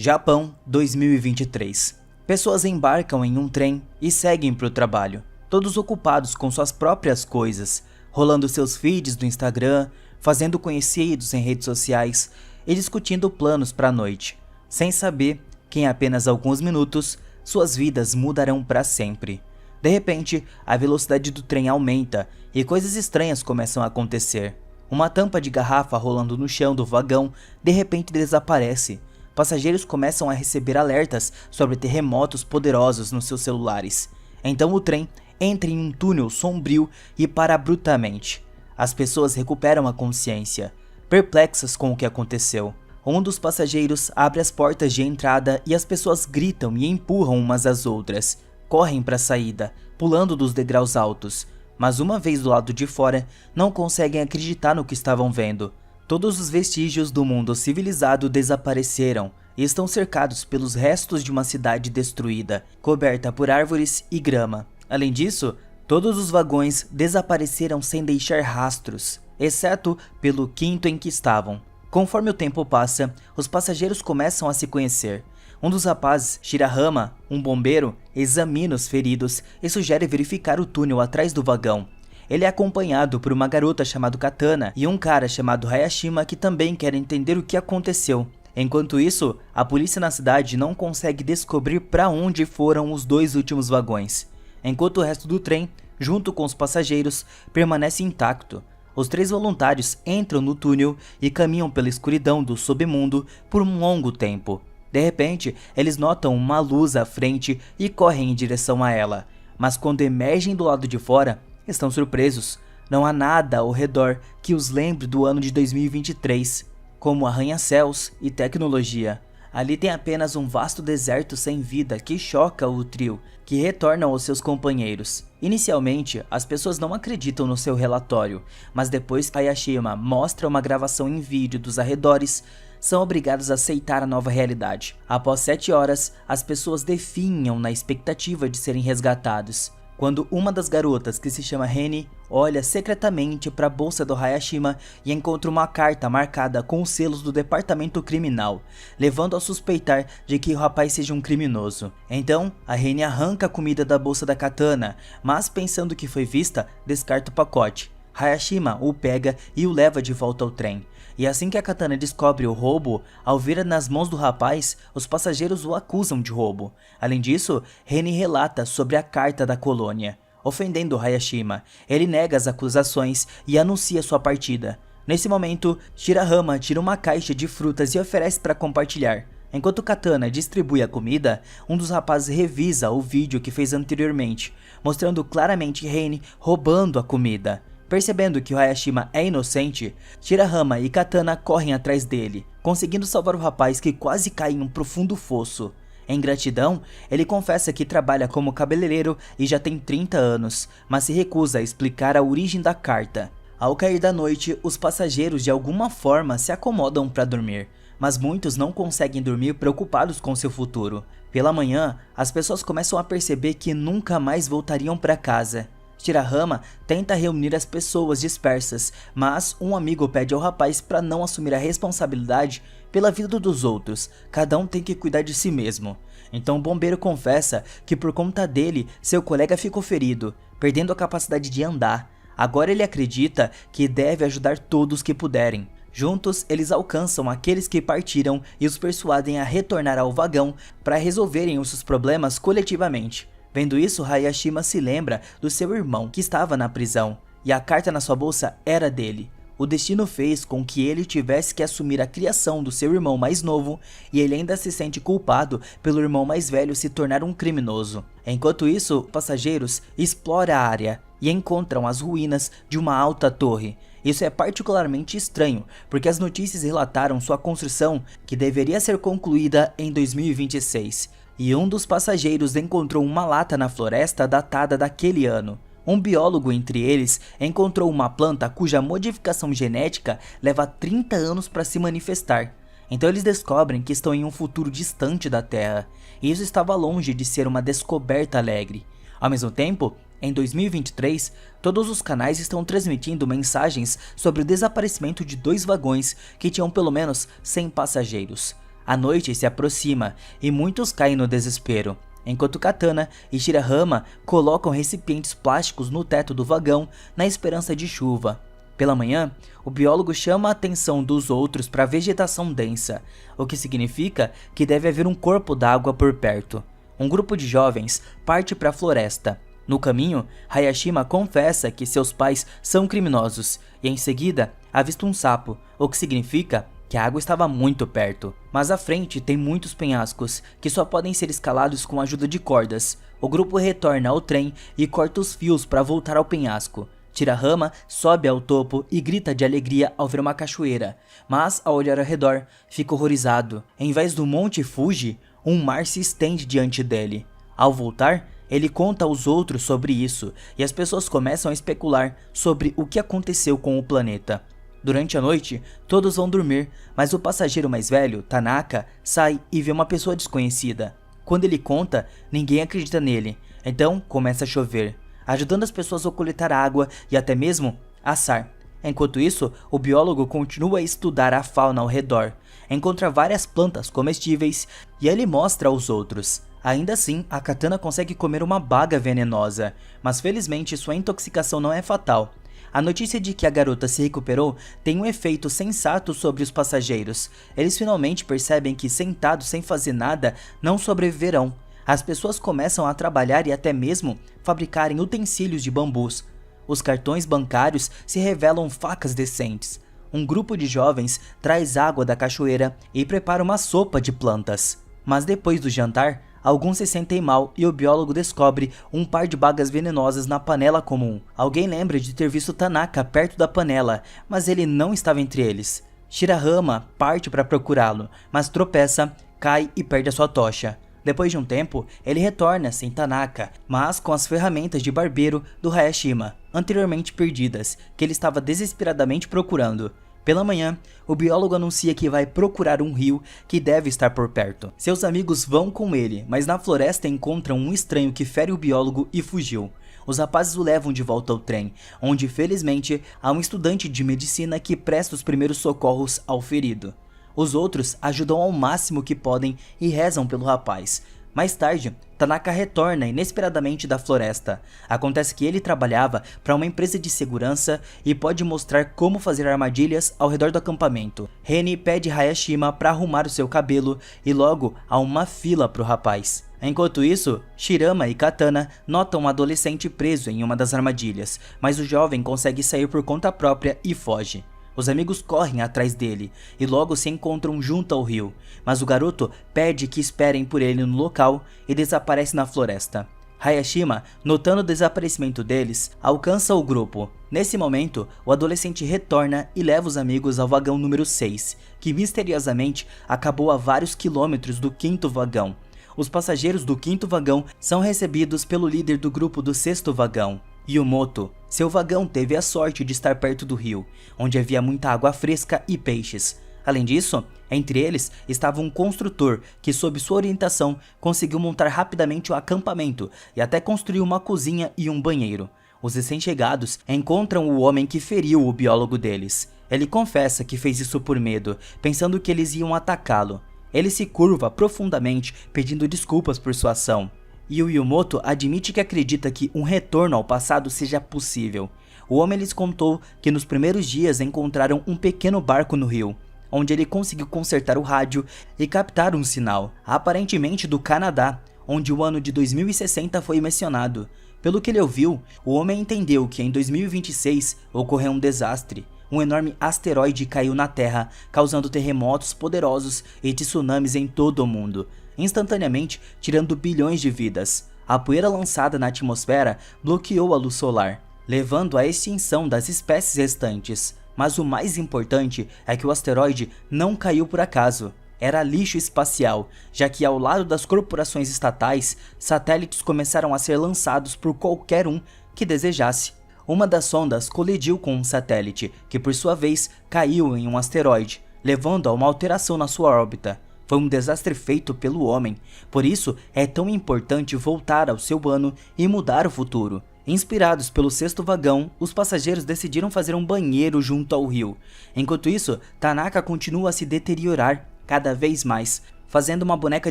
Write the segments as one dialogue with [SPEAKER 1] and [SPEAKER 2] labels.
[SPEAKER 1] Japão 2023. Pessoas embarcam em um trem e seguem para o trabalho, todos ocupados com suas próprias coisas, rolando seus feeds do Instagram, fazendo conhecidos em redes sociais e discutindo planos para a noite, sem saber que em apenas alguns minutos suas vidas mudarão para sempre. De repente, a velocidade do trem aumenta e coisas estranhas começam a acontecer. Uma tampa de garrafa rolando no chão do vagão de repente desaparece. Passageiros começam a receber alertas sobre terremotos poderosos nos seus celulares. Então o trem entra em um túnel sombrio e para abruptamente. As pessoas recuperam a consciência, perplexas com o que aconteceu. Um dos passageiros abre as portas de entrada e as pessoas gritam e empurram umas às outras. Correm para a saída, pulando dos degraus altos, mas uma vez do lado de fora, não conseguem acreditar no que estavam vendo. Todos os vestígios do mundo civilizado desapareceram e estão cercados pelos restos de uma cidade destruída, coberta por árvores e grama. Além disso, todos os vagões desapareceram sem deixar rastros, exceto pelo quinto em que estavam. Conforme o tempo passa, os passageiros começam a se conhecer. Um dos rapazes, Shirahama, um bombeiro, examina os feridos e sugere verificar o túnel atrás do vagão. Ele é acompanhado por uma garota chamada Katana e um cara chamado Hayashima que também quer entender o que aconteceu. Enquanto isso, a polícia na cidade não consegue descobrir para onde foram os dois últimos vagões, enquanto o resto do trem, junto com os passageiros, permanece intacto. Os três voluntários entram no túnel e caminham pela escuridão do submundo por um longo tempo. De repente, eles notam uma luz à frente e correm em direção a ela, mas quando emergem do lado de fora, estão surpresos. Não há nada ao redor que os lembre do ano de 2023, como arranha-céus e tecnologia. Ali tem apenas um vasto deserto sem vida que choca o trio, que retornam aos seus companheiros. Inicialmente, as pessoas não acreditam no seu relatório, mas depois que Hayashima mostra uma gravação em vídeo dos arredores, são obrigados a aceitar a nova realidade. Após 7 horas, as pessoas definham na expectativa de serem resgatados, quando uma das garotas, que se chama Reni, olha secretamente para a bolsa do Hayashima e encontra uma carta marcada com os selos do departamento criminal, levando a suspeitar de que o rapaz seja um criminoso. Então, a Reni arranca a comida da bolsa da Katana, mas pensando que foi vista, descarta o pacote. Hayashima o pega e o leva de volta ao trem. E assim que a Katana descobre o roubo, ao ver nas mãos do rapaz, os passageiros o acusam de roubo. Além disso, Reni relata sobre a carta da colônia. Ofendendo Hayashima, ele nega as acusações e anuncia sua partida. Nesse momento, Shirahama tira uma caixa de frutas e oferece para compartilhar. Enquanto Katana distribui a comida, um dos rapazes revisa o vídeo que fez anteriormente, mostrando claramente Reni roubando a comida. Percebendo que o Hayashima é inocente, Shirahama e Katana correm atrás dele, conseguindo salvar o rapaz que quase cai em um profundo fosso. Em gratidão, ele confessa que trabalha como cabeleireiro e já tem 30 anos, mas se recusa a explicar a origem da carta. Ao cair da noite, os passageiros de alguma forma se acomodam para dormir, mas muitos não conseguem dormir preocupados com seu futuro. Pela manhã, as pessoas começam a perceber que nunca mais voltariam para casa. Shirahama tenta reunir as pessoas dispersas, mas um amigo pede ao rapaz para não assumir a responsabilidade pela vida dos outros, cada um tem que cuidar de si mesmo. Então o bombeiro confessa que por conta dele, seu colega ficou ferido, perdendo a capacidade de andar. Agora ele acredita que deve ajudar todos que puderem. Juntos, eles alcançam aqueles que partiram e os persuadem a retornar ao vagão para resolverem os seus problemas coletivamente. Vendo isso, Hayashima se lembra do seu irmão que estava na prisão, e a carta na sua bolsa era dele. O destino fez com que ele tivesse que assumir a criação do seu irmão mais novo, e ele ainda se sente culpado pelo irmão mais velho se tornar um criminoso. Enquanto isso, passageiros exploram a área e encontram as ruínas de uma alta torre. Isso é particularmente estranho, porque as notícias relataram sua construção que deveria ser concluída em 2026. E um dos passageiros encontrou uma lata na floresta datada daquele ano. Um biólogo entre eles encontrou uma planta cuja modificação genética leva 30 anos para se manifestar. Então eles descobrem que estão em um futuro distante da Terra, e isso estava longe de ser uma descoberta alegre. Ao mesmo tempo, em 2023, todos os canais estão transmitindo mensagens sobre o desaparecimento de 2 vagões que tinham pelo menos 100 passageiros. A noite se aproxima e muitos caem no desespero, enquanto Katana e Shirahama colocam recipientes plásticos no teto do vagão na esperança de chuva. Pela manhã, o biólogo chama a atenção dos outros para a vegetação densa, o que significa que deve haver um corpo d'água por perto. Um grupo de jovens parte para a floresta. No caminho, Hayashima confessa que seus pais são criminosos e em seguida avista um sapo, o que significa que a água estava muito perto. Mas à frente tem muitos penhascos que só podem ser escalados com a ajuda de cordas. O grupo retorna ao trem e corta os fios para voltar ao penhasco. Shirahama sobe ao topo e grita de alegria ao ver uma cachoeira, mas ao olhar ao redor, fica horrorizado. Em vez do Monte Fuji, um mar se estende diante dele. Ao voltar, ele conta aos outros sobre isso e as pessoas começam a especular sobre o que aconteceu com o planeta. Durante a noite, todos vão dormir, mas o passageiro mais velho, Tanaka, sai e vê uma pessoa desconhecida. Quando ele conta, ninguém acredita nele, então começa a chover, ajudando as pessoas a coletar água e até mesmo assar. Enquanto isso, o biólogo continua a estudar a fauna ao redor, encontra várias plantas comestíveis e ele mostra aos outros. Ainda assim, a Katana consegue comer uma baga venenosa, mas felizmente sua intoxicação não é fatal. A notícia de que a garota se recuperou tem um efeito sensato sobre os passageiros. Eles finalmente percebem que sentados sem fazer nada não sobreviverão. As pessoas começam a trabalhar e até mesmo fabricarem utensílios de bambus. Os cartões bancários se revelam facas decentes. Um grupo de jovens traz água da cachoeira e prepara uma sopa de plantas. Mas depois do jantar, alguns se sentem mal e o biólogo descobre um par de bagas venenosas na panela comum. Alguém lembra de ter visto Tanaka perto da panela, mas ele não estava entre eles. Shirahama parte para procurá-lo, mas tropeça, cai e perde a sua tocha. Depois de um tempo, ele retorna sem Tanaka, mas com as ferramentas de barbeiro do Hayashima, anteriormente perdidas, que ele estava desesperadamente procurando. Pela manhã, o biólogo anuncia que vai procurar um rio que deve estar por perto. Seus amigos vão com ele, mas na floresta encontram um estranho que fere o biólogo e fugiu. Os rapazes o levam de volta ao trem, onde felizmente há um estudante de medicina que presta os primeiros socorros ao ferido. Os outros ajudam ao máximo que podem e rezam pelo rapaz. Mais tarde, Tanaka retorna inesperadamente da floresta. Acontece que ele trabalhava para uma empresa de segurança e pode mostrar como fazer armadilhas ao redor do acampamento. Reni pede Hayashima para arrumar o seu cabelo e logo há uma fila para o rapaz. Enquanto isso, Shirama e Katana notam um adolescente preso em uma das armadilhas, mas o jovem consegue sair por conta própria e foge. Os amigos correm atrás dele e logo se encontram junto ao rio, mas o garoto pede que esperem por ele no local e desaparece na floresta. Hayashima, notando o desaparecimento deles, alcança o grupo. Nesse momento, o adolescente retorna e leva os amigos ao vagão número 6, que misteriosamente acabou a vários quilômetros do 5º vagão. Os passageiros do 5º vagão são recebidos pelo líder do grupo do 6º vagão, Yumoto. Seu vagão teve a sorte de estar perto do rio, onde havia muita água fresca e peixes. Além disso, entre eles estava um construtor que, sob sua orientação, conseguiu montar rapidamente o acampamento e até construiu uma cozinha e um banheiro. Os recém-chegados encontram o homem que feriu o biólogo deles. Ele confessa que fez isso por medo, pensando que eles iam atacá-lo. Ele se curva profundamente, pedindo desculpas por sua ação. E o Yumoto admite que acredita que um retorno ao passado seja possível. O homem lhes contou que nos primeiros dias encontraram um pequeno barco no rio, onde ele conseguiu consertar o rádio e captar um sinal, aparentemente do Canadá, onde o ano de 2060 foi mencionado. Pelo que ele ouviu, o homem entendeu que em 2026 ocorreu um desastre. Um enorme asteroide caiu na Terra, causando terremotos poderosos e tsunamis em todo o mundo, instantaneamente tirando bilhões de vidas. A poeira lançada na atmosfera bloqueou a luz solar, levando à extinção das espécies restantes. Mas o mais importante é que o asteroide não caiu por acaso. Era lixo espacial, já que ao lado das corporações estatais, satélites começaram a ser lançados por qualquer um que desejasse. Uma das sondas colidiu com um satélite, que por sua vez caiu em um asteroide, levando a uma alteração na sua órbita. Foi um desastre feito pelo homem, por isso é tão importante voltar ao seu ano e mudar o futuro. Inspirados pelo 6º vagão, os passageiros decidiram fazer um banheiro junto ao rio. Enquanto isso, Tanaka continua a se deteriorar. cada vez mais, fazendo uma boneca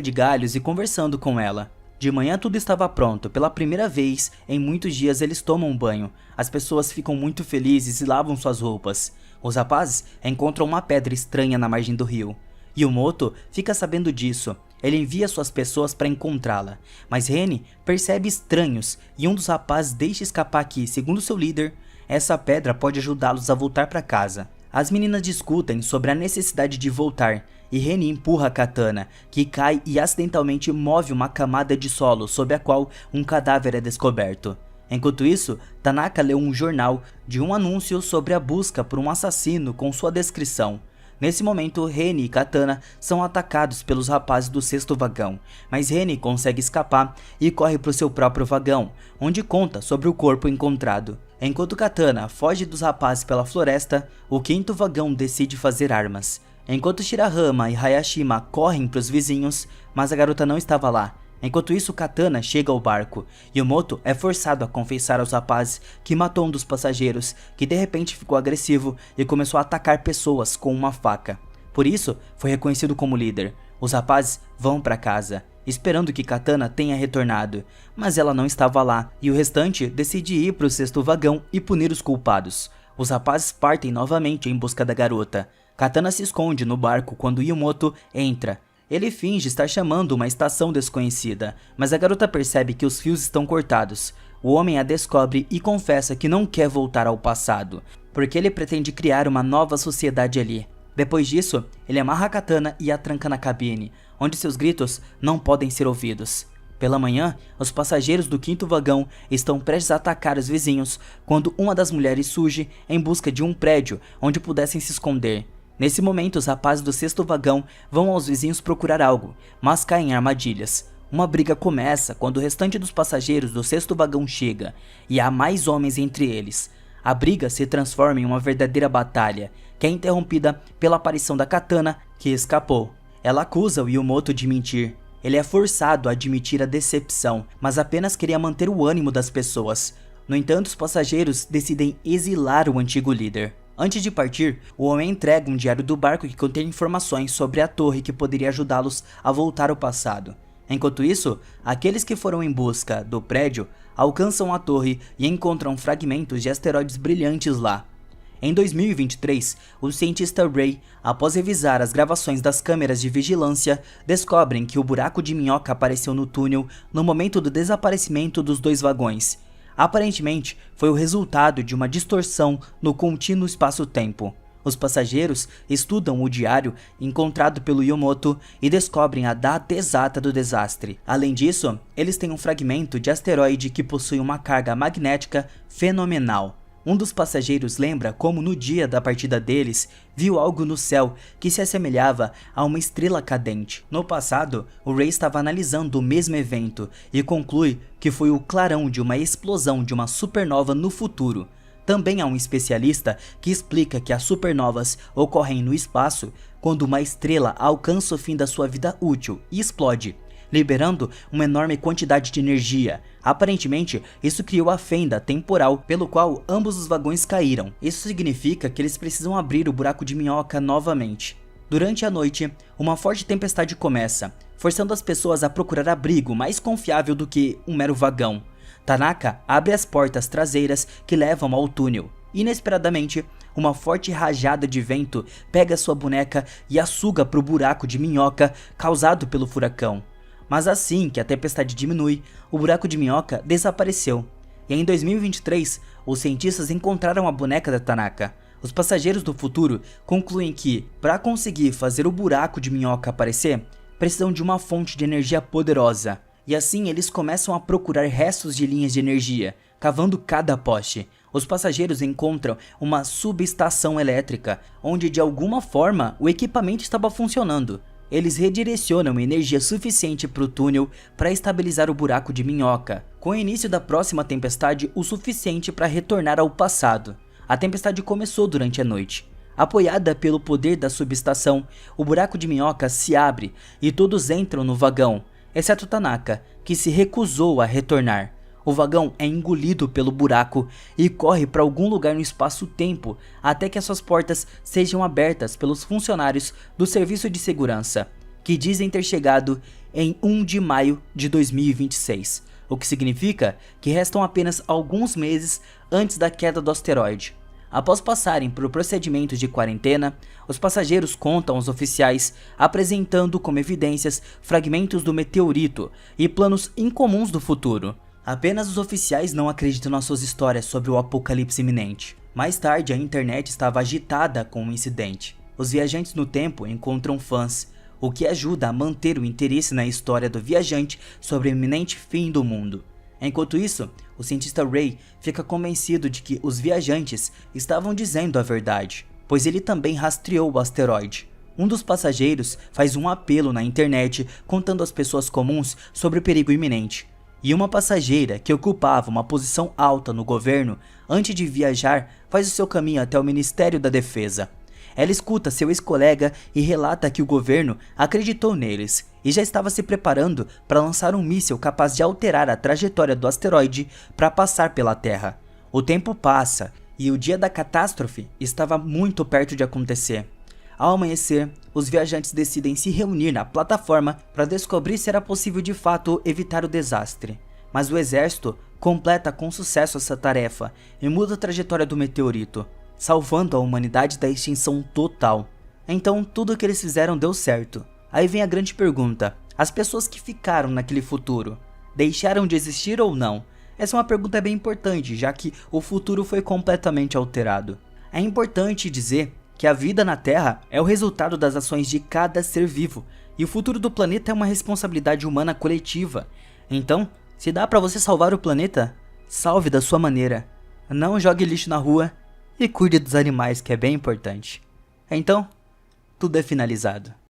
[SPEAKER 1] de galhos e conversando com ela. De manhã tudo estava pronto, pela primeira vez em muitos dias eles tomam um banho. As pessoas ficam muito felizes e lavam suas roupas. Os rapazes encontram uma pedra estranha na margem do rio. Yumoto fica sabendo disso. Ele envia suas pessoas para encontrá-la, mas Rene percebe estranhos e um dos rapazes deixa escapar que, segundo seu líder, essa pedra pode ajudá-los a voltar para casa. As meninas discutem sobre a necessidade de voltar e Rene empurra a katana, que cai e acidentalmente move uma camada de solo sob a qual um cadáver é descoberto. Enquanto isso, Tanaka lê um jornal de um anúncio sobre a busca por um assassino com sua descrição. Nesse momento, Rene e Katana são atacados pelos rapazes do sexto vagão, mas Rene consegue escapar e corre para o seu próprio vagão, onde conta sobre o corpo encontrado. Enquanto Katana foge dos rapazes pela floresta, o quinto vagão decide fazer armas. Enquanto Shirahama e Hayashima correm para os vizinhos, mas a garota não estava lá. Enquanto isso, Katana chega ao barco. Yumoto é forçado a confessar aos rapazes que matou um dos passageiros, que de repente ficou agressivo e começou a atacar pessoas com uma faca. Por isso, foi reconhecido como líder. Os rapazes vão para casa, esperando que Katana tenha retornado, mas ela não estava lá, e o restante decide ir para o sexto vagão e punir os culpados. Os rapazes partem novamente em busca da garota. Katana se esconde no barco quando Yumoto entra. Ele finge estar chamando uma estação desconhecida, mas a garota percebe que os fios estão cortados. O homem a descobre e confessa que não quer voltar ao passado, porque ele pretende criar uma nova sociedade ali. Depois disso, ele amarra a katana e a tranca na cabine, onde seus gritos não podem ser ouvidos. Pela manhã, os passageiros do quinto vagão estão prestes a atacar os vizinhos, quando uma das mulheres surge em busca de um prédio onde pudessem se esconder. Nesse momento, os rapazes do sexto vagão vão aos vizinhos procurar algo, mas caem em armadilhas. Uma briga começa quando o restante dos passageiros do sexto vagão chega, e há mais homens entre eles. A briga se transforma em uma verdadeira batalha, que é interrompida pela aparição da Katana, que escapou. Ela acusa o Yumoto de mentir. Ele é forçado a admitir a decepção, mas apenas queria manter o ânimo das pessoas. No entanto, os passageiros decidem exilar o antigo líder. Antes de partir, o homem entrega um diário do barco que contém informações sobre a torre que poderia ajudá-los a voltar ao passado. Enquanto isso, aqueles que foram em busca do prédio alcançam a torre e encontram fragmentos de asteroides brilhantes lá. Em 2023, o cientista Ray, após revisar as gravações das câmeras de vigilância, descobrem que o buraco de minhoca apareceu no túnel no momento do desaparecimento dos dois vagões. Aparentemente, foi o resultado de uma distorção no contínuo espaço-tempo. Os passageiros estudam o diário encontrado pelo Yumoto e descobrem a data exata do desastre. Além disso, eles têm um fragmento de asteroide que possui uma carga magnética fenomenal. Um dos passageiros lembra como no dia da partida deles, viu algo no céu que se assemelhava a uma estrela cadente. No passado, o Ray estava analisando o mesmo evento e conclui que foi o clarão de uma explosão de uma supernova no futuro. Também há um especialista que explica que as supernovas ocorrem no espaço quando uma estrela alcança o fim da sua vida útil e explode, liberando uma enorme quantidade de energia. Aparentemente, isso criou a fenda temporal pelo qual ambos os vagões caíram. Isso significa que eles precisam abrir o buraco de minhoca novamente. Durante a noite, uma forte tempestade começa, forçando as pessoas a procurar abrigo mais confiável do que um mero vagão. Tanaka abre as portas traseiras que levam ao túnel. Inesperadamente, uma forte rajada de vento pega sua boneca e a suga para o buraco de minhoca causado pelo furacão. Mas assim que a tempestade diminui, o buraco de minhoca desapareceu. E em 2023, os cientistas encontraram a boneca da Tanaka. Os passageiros do futuro concluem que, para conseguir fazer o buraco de minhoca aparecer, precisam de uma fonte de energia poderosa. E assim eles começam a procurar restos de linhas de energia, cavando cada poste. Os passageiros encontram uma subestação elétrica, onde de alguma forma o equipamento estava funcionando. Eles redirecionam energia suficiente para o túnel para estabilizar o buraco de minhoca, com o início da próxima tempestade o suficiente para retornar ao passado. A tempestade começou durante a noite. Apoiada pelo poder da subestação, o buraco de minhoca se abre e todos entram no vagão, exceto Tanaka, que se recusou a retornar. O vagão é engolido pelo buraco e corre para algum lugar no espaço-tempo até que as suas portas sejam abertas pelos funcionários do serviço de segurança, que dizem ter chegado em 1 de maio de 2026, o que significa que restam apenas alguns meses antes da queda do asteroide. Após passarem por procedimentos de quarentena, os passageiros contam aos oficiais, apresentando como evidências fragmentos do meteorito e planos incomuns do futuro. Apenas os oficiais não acreditam nas suas histórias sobre o apocalipse iminente. Mais tarde, a internet estava agitada com o incidente. Os viajantes no tempo encontram fãs, o que ajuda a manter o interesse na história do viajante sobre o iminente fim do mundo. Enquanto isso, o cientista Ray fica convencido de que os viajantes estavam dizendo a verdade, pois ele também rastreou o asteroide. Um dos passageiros faz um apelo na internet contando às pessoas comuns sobre o perigo iminente. E uma passageira que ocupava uma posição alta no governo antes de viajar faz o seu caminho até o Ministério da Defesa. Ela escuta seu ex-colega e relata que o governo acreditou neles e já estava se preparando para lançar um míssil capaz de alterar a trajetória do asteroide para passar pela Terra. O tempo passa e o dia da catástrofe estava muito perto de acontecer. Ao amanhecer, os viajantes decidem se reunir na plataforma para descobrir se era possível de fato evitar o desastre. Mas o exército completa com sucesso essa tarefa e muda a trajetória do meteorito, salvando a humanidade da extinção total. Então tudo o que eles fizeram deu certo. Aí vem a grande pergunta: as pessoas que ficaram naquele futuro, deixaram de existir ou não? Essa é uma pergunta bem importante, já que o futuro foi completamente alterado. É importante dizer que a vida na Terra é o resultado das ações de cada ser vivo, e o futuro do planeta é uma responsabilidade humana coletiva. Então, se dá pra você salvar o planeta, salve da sua maneira. Não jogue lixo na rua e cuide dos animais, que é bem importante. Então, tudo é finalizado.